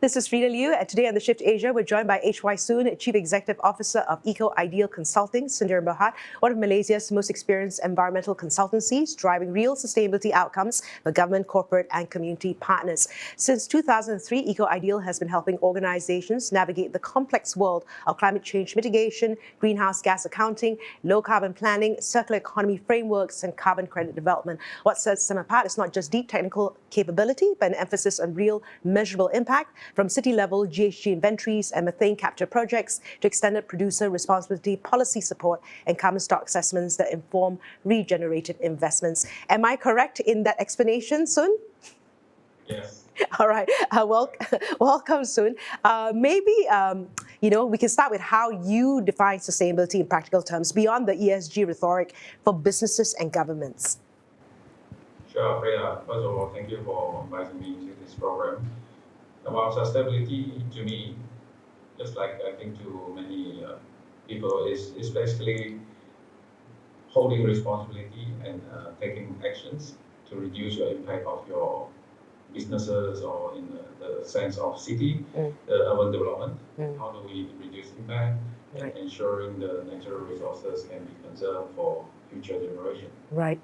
This is Rita Liu, and today on The Shift Asia, we're joined by 𝐻𝑌 Soon, Chief Executive Officer of 𝐂𝐸 Consulting, Sdn Bhd, one of Malaysia's most experienced environmental consultancies, driving real sustainability outcomes for government, corporate, and community partners. Since 2003, 𝐂𝐸 has been helping organizations navigate the complex world of climate change mitigation, greenhouse gas accounting, low-carbon planning, circular economy frameworks, and carbon credit development. What sets them apart is not just deep technical capability, but an emphasis on real, measurable impact, from city-level GHG inventories and methane capture projects to extended producer responsibility policy support and carbon stock assessments that inform regenerative investments. Am I correct in that explanation, Soon? Yes. All right. Welcome, Soon. Maybe we can start with how you define sustainability in practical terms beyond the ESG rhetoric for businesses and governments. Sure, Freya. First of all, thank you for inviting me to this program. About sustainability, to me, just like I think to many people, is basically holding responsibility and taking actions to reduce your impact of your businesses, or in the sense of city, the urban development. How do we reduce impact and ensuring the natural resources can be conserved for future generations? Right.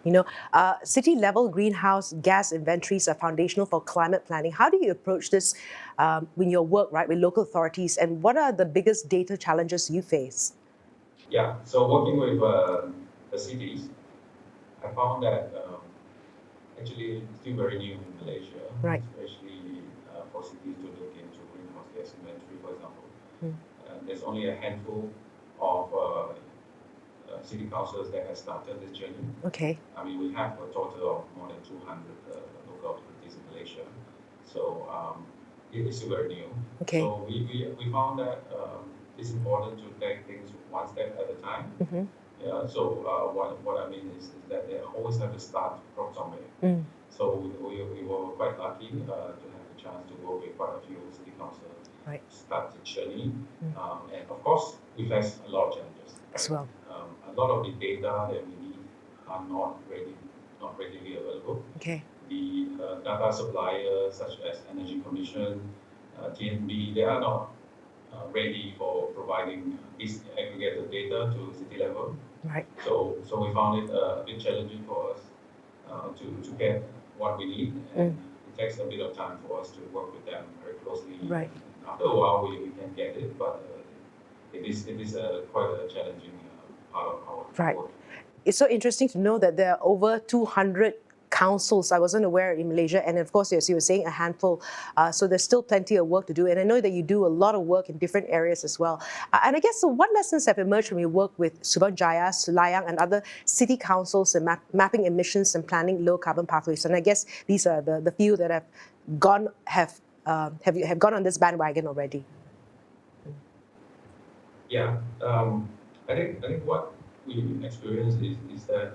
City-level greenhouse gas inventories are foundational for climate planning. How do you approach this in your work, with local authorities, and what are the biggest data challenges you face? Yeah. So working with the cities, I found that actually it's still very new in Malaysia, especially for cities to look into greenhouse gas inventory, for example. There's only a handful of city councils that have started this journey. Okay. I mean, we have a total of more than 200 local authorities in Malaysia. So it is still very new. Okay. So we found that it's important to take things one step at a time. Yeah. So what I mean is that they always have to start from somewhere. So we were quite lucky to have the chance to work with quite a few city councils. Start the journey, and of course we face a lot of challenges as well. A lot of the data that we need are not readily available. Okay. The data suppliers such as Energy Commission, TNB, they are not ready for providing this aggregated data to city level. Right. So we found it a bit challenging for us to get what we need, and it takes a bit of time for us to work with them very closely. Right. After a while, we can get it, but it is quite a challenging part of our work. It's so interesting to know that there are over 200 councils. I wasn't aware in Malaysia, and of course, as you were saying, a handful. So there's still plenty of work to do, and I know that you do a lot of work in different areas as well. And I guess, so what lessons have emerged from your work with Suruhanjaya, Selayang, and other city councils in mapping emissions and planning low carbon pathways? And I guess these are the few that have gone on this bandwagon already. Yeah, I think what we experienced is that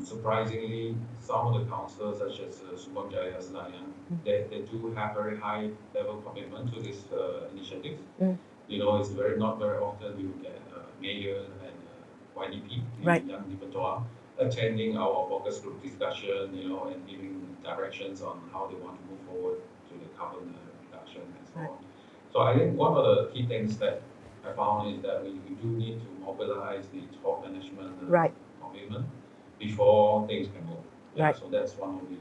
surprisingly, some of the councils, such as Suruhanjaya, Selayang, they do have very high level commitment to this initiative. It's not very often you get mayor and YDP, Young Dipertua, attending our focus group discussion, and giving directions on how they want to move forward to the carbon reduction and so on. So I think one of the key things that I found is that we do need to mobilize the top management commitment before things can move. So that's one of the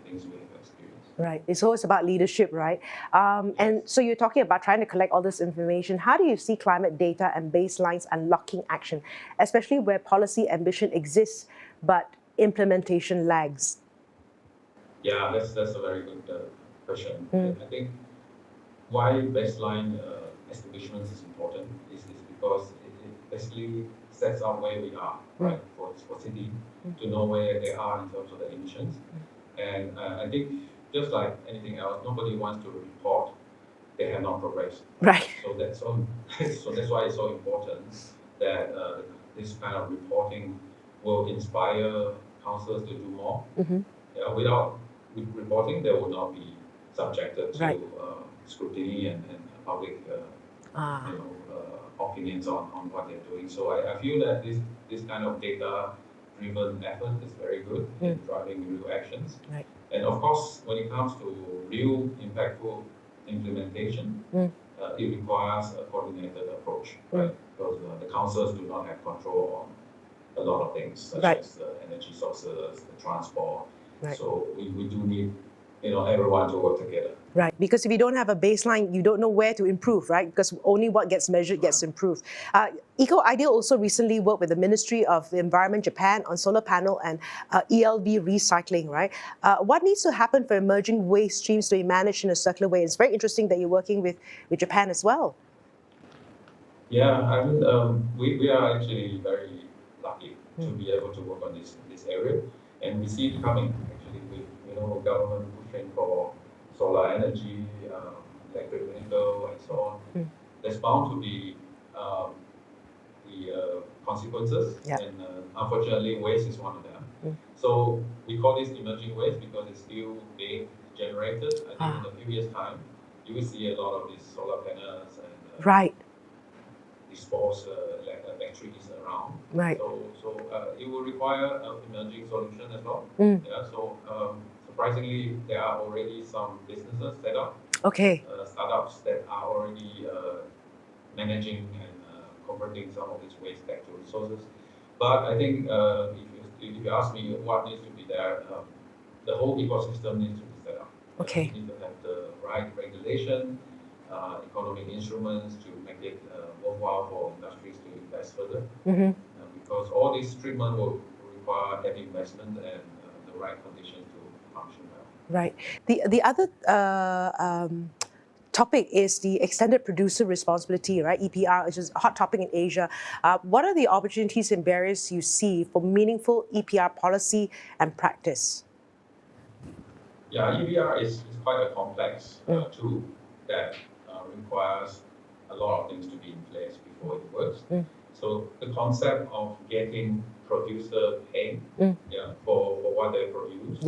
things we have experienced. Right. It's always about leadership, right? And so you're talking about trying to collect all this information. How do you see climate data and baselines unlocking action, especially where policy ambition exists, but implementation lags? Yeah, that's a very good question. I think why baseline establishment is important is because it basically sets out where we are, for city, to know where they are in terms of the emissions. And I think just like anything else, nobody wants to report they have not progressed. Right. So that's why it's so important that this kind of reporting will inspire councils to do more. Without reporting, they will not be subjected to scrutiny and public opinions on what they're doing. So I feel that this kind of data-driven effort is very good in driving real actions. And of course, when it comes to real impactful implementation, it requires a coordinated approach, right? Because the councils do not have control on a lot of things, such as energy sources, the transport. So we do need, everyone to work together. Right, because if you don't have a baseline, you don't know where to improve, right? Because only what gets measured gets improved. 𝐶𝐈𝐴 also recently worked with the Ministry of the Environment, Japan, on solar panel and ELV recycling, right? What needs to happen for emerging waste streams to be managed in a circular way? It's very interesting that you're working with Japan as well. Yeah, I mean, we are actually very lucky to be able to work on this area, and we see it coming actually with government pushing for solar energy, electric vehicle, and so on. There's bound to be the consequences, and unfortunately, waste is one of them. So we call this emerging waste because it's still being generated. I think in a few years' time, you will see a lot of these solar panels and disposed batteries around. So it will require an emerging solution as well. So surprisingly, there are already some businesses set up, startups that are already managing and converting some of this waste back to resources. But I think if you ask me what needs to be there, the whole ecosystem needs to be set up. You need to have the right regulation, economic instruments to make it worthwhile for industries to invest further. Because all this treatment will require heavy investment and the right conditions to function well. Right. The other topic is the extended producer responsibility, right? EPR, which is a hot topic in Asia. What are the opportunities and barriers you see for meaningful EPR policy and practice? Yeah, EPR is quite a complex tool that requires a lot of things to be in place before it works. So the concept of getting producer paying for what they produce,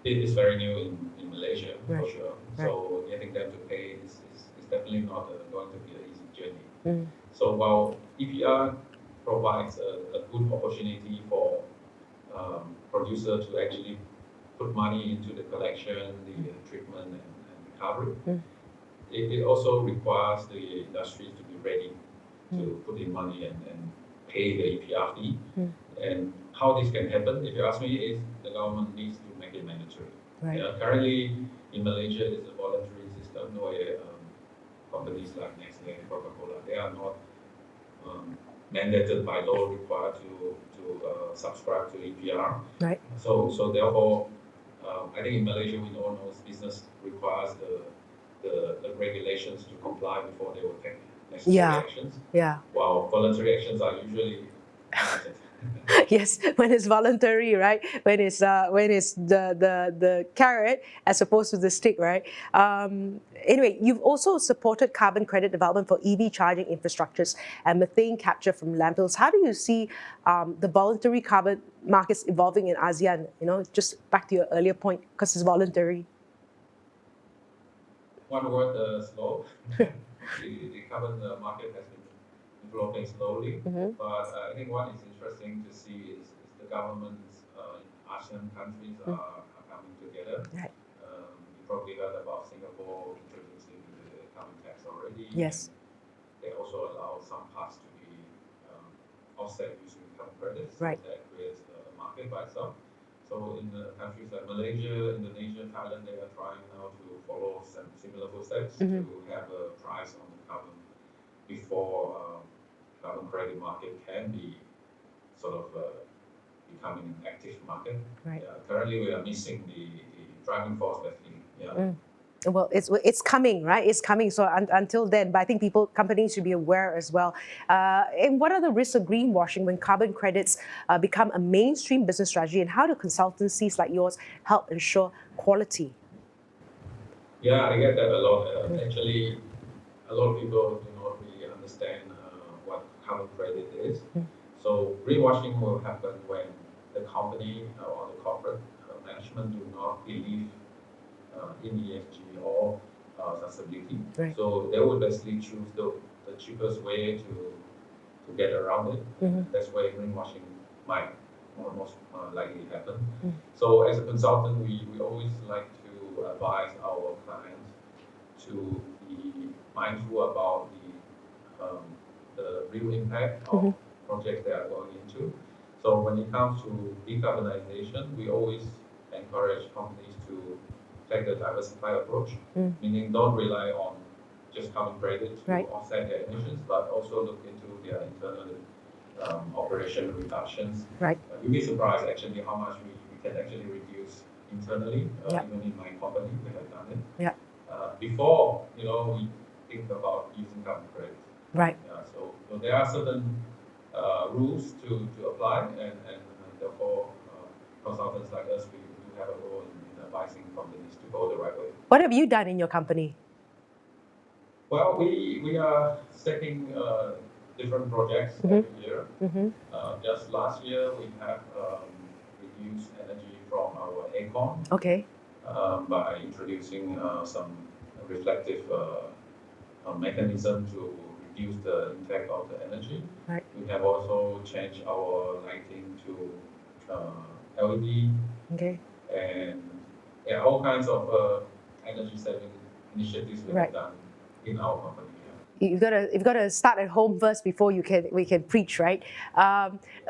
it is very new in Malaysia, for sure. So getting them to pay is definitely not going to be an easy journey. So while EPR provides a good opportunity for producers to actually put money into the collection, the treatment, and recovery, it also requires the industry to be ready to put in money and pay the EPR fee. And how this can happen, if you ask me, is the government needs to make it mandatory. Currently, in Malaysia, it's a voluntary system where companies like Nestle and Coca-Cola, they are not mandated by law required to subscribe to EPR. So therefore, I think in Malaysia, we all know business requires the regulations to comply before they will take necessary actions. While voluntary actions are usually yes, when it's voluntary, right? When it's the carrot as opposed to the stick, right? Anyway, you've also supported carbon credit development for EV charging infrastructures and methane capture from landfills. How do you see the voluntary carbon markets evolving in ASEAN? Just back to your earlier point, because it's voluntary. One word, slow. The carbon market has been developing slowly, but I think what is interesting to see is the governments in ASEAN countries are coming together. You probably heard about Singapore introducing the carbon tax already. They also allow some parts to be offset using carbon credits. That creates a market by itself. So in the countries like Malaysia, Indonesia, Thailand, they are trying now to follow some similar footsteps to have a price on the carbon before carbon credit market can be sort of becoming an active market. Currently, we are missing the driving force, basically. Well, it's coming, right? It's coming. So until then, but I think companies should be aware as well. And what are the risks of greenwashing when carbon credits become a mainstream business strategy, and how do consultancies like yours help ensure quality? Yeah, I get that a lot. Actually, a lot of people do not really understand what carbon credit is. So greenwashing will happen when the company or the corporate management do not believe in ESG or sustainability. So they will basically choose the cheapest way to get around it. That's where greenwashing might most likely happen. So as a consultant, we always like to advise our clients to be mindful about the real impact of projects they are going into. So when it comes to decarbonization, we always encourage companies to take a diversified approach, meaning don't rely on just carbon credit to offset their emissions, but also look into their internal operation reductions. You'd be surprised actually how much we can actually reduce internally. Even in my company, we have done it. Before, we think about using carbon credits. So there are certain rules to apply, and therefore consultants like us, we do have a role in advising companies to go the right way. What have you done in your company? Well, we are setting different projects every year. Just last year, we have reduced energy from our aircon by introducing some reflective mechanism to reduce the impact of the energy. We have also changed our lighting to LED, and all kinds of energy saving initiatives we have done in our company. You've got to start at home first before we can preach, right?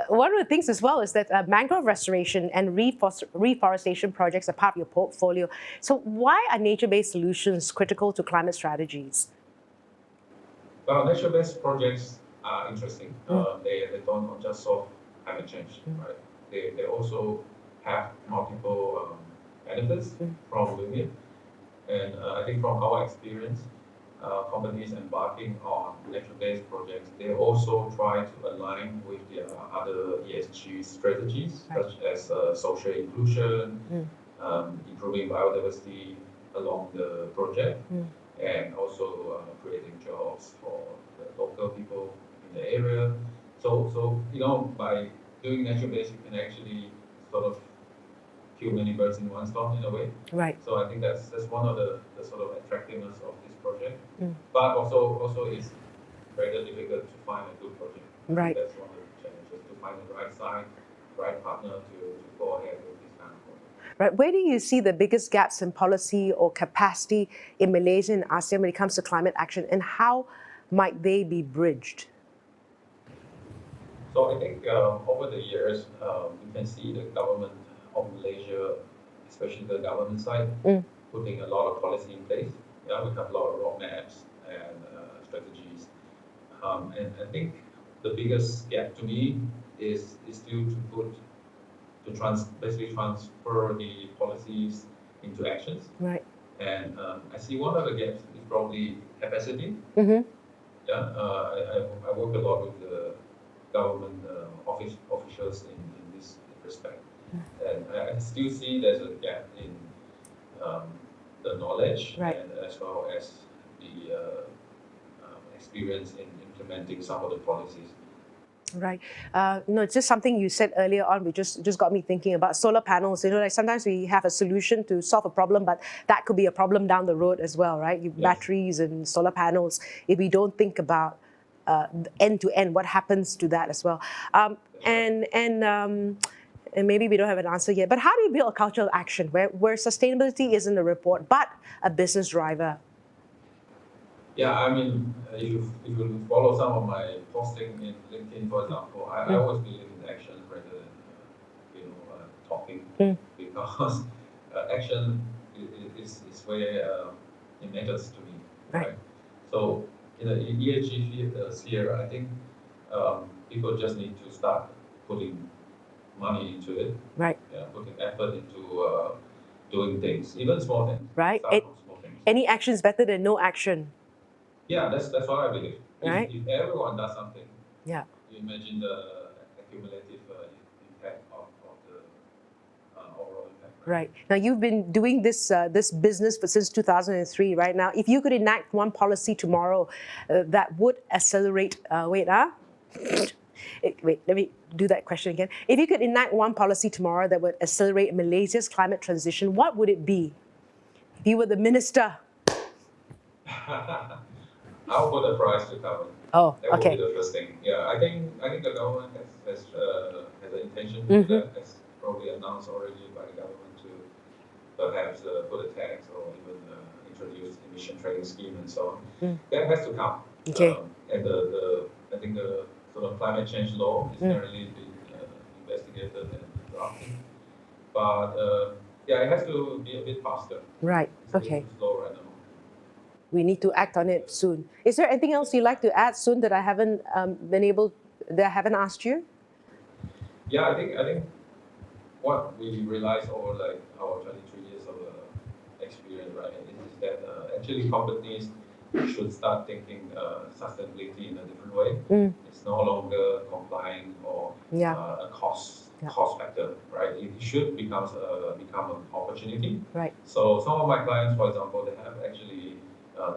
One of the things as well is that mangrove restoration and reforestation projects are part of your portfolio. So why are nature-based solutions critical to climate strategies? Well, nature-based projects are interesting. They don't just solve climate change, right? They also have multiple benefits from doing it. And I think from our experience, companies embarking on nature-based projects, they also try to align with their other ESG strategies, such as social inclusion, improving biodiversity along the project, and also creating jobs for the local people in the area. So by doing nature-based, you can actually sort of kill many birds in one stone in a way. So I think that's one of the sort of attractiveness of this project. But also it's very difficult to find a good project. That's one of the challenges, to find the right site, right partner to go ahead with this kind of project. Where do you see the biggest gaps in policy or capacity in Malaysia and ASEAN when it comes to climate action, and how might they be bridged? So I think over the years, we can see the government of Malaysia, especially the government side, putting a lot of policy in place. We have a lot of roadmaps and strategies. And I think the biggest gap to me is still to basically transfer the policies into actions. And I see one of the gaps is probably capacity. I work a lot with the government officials in this respect. And I still see there's a gap in the knowledge and as well as the experience in implementing some of the policies. It's just something you said earlier on, which just got me thinking about solar panels. Like sometimes we have a solution to solve a problem, but that could be a problem down the road as well, right? Batteries and solar panels. If we don't think about end to end, what happens to that as well? And maybe we don't have an answer yet, but how do you build a culture of action where sustainability isn't a report, but a business driver? Yeah, I mean, if you follow some of my posting in LinkedIn, for example, I always believe in action rather than talking, because action is where it matters to me, right? So in the ESG sphere, I think people just need to start putting money into it, putting effort into doing things, even small things. Small things. Any action is better than no action. Yeah, that's what I believe. If everyone does something, you imagine the accumulative impact of the overall impact. Now you've been doing this business since 2003. Right now, if you could enact one policy tomorrow that would accelerate. Wait, let me do that question again. If you could enact one policy tomorrow that would accelerate Malaysia's climate transition, what would it be? If you were the minister. I'll put a price to carbon. Oh, that would be the first thing. Yeah, I think the government has has an intention to do that, as probably announced already by the government, to perhaps put a tax or even introduce emission trading scheme and so on. That has to come. Okay. And I think the sort of climate change law is currently being investigated and drafted. But yeah, it has to be a bit faster. Right. It's Okay. a bit slow right now. We need to act on it soon. Is there anything else you'd like to add soon that I haven't that I haven't asked you? Yeah, I think what we realized over like our 23 years of experience, right, is that actually companies should start thinking sustainability in a different way. It's no longer complying or a cost factor, right? It should become an opportunity. Right. So some of my clients, for example, they have actually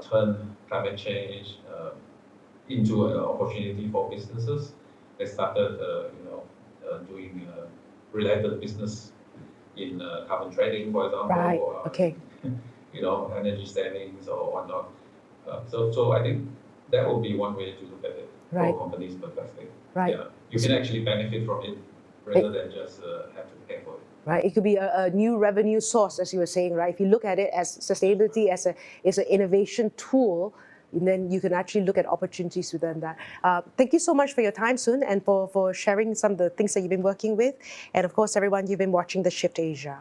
turned climate change into an opportunity for businesses. They started, doing related business in carbon trading, for example. Right. Okay. Energy savings or whatnot. So I think that will be one way to look at it from a company's perspective. Right. Yeah. You can actually benefit from it rather than just have to pay for it. Right. It could be a new revenue source, as you were saying, right? If you look at it as sustainability as an innovation tool, then you can actually look at opportunities within that. Thank you so much for your time, Soon, and for sharing some of the things that you've been working with. And of course, everyone, you've been watching The Shift Asia.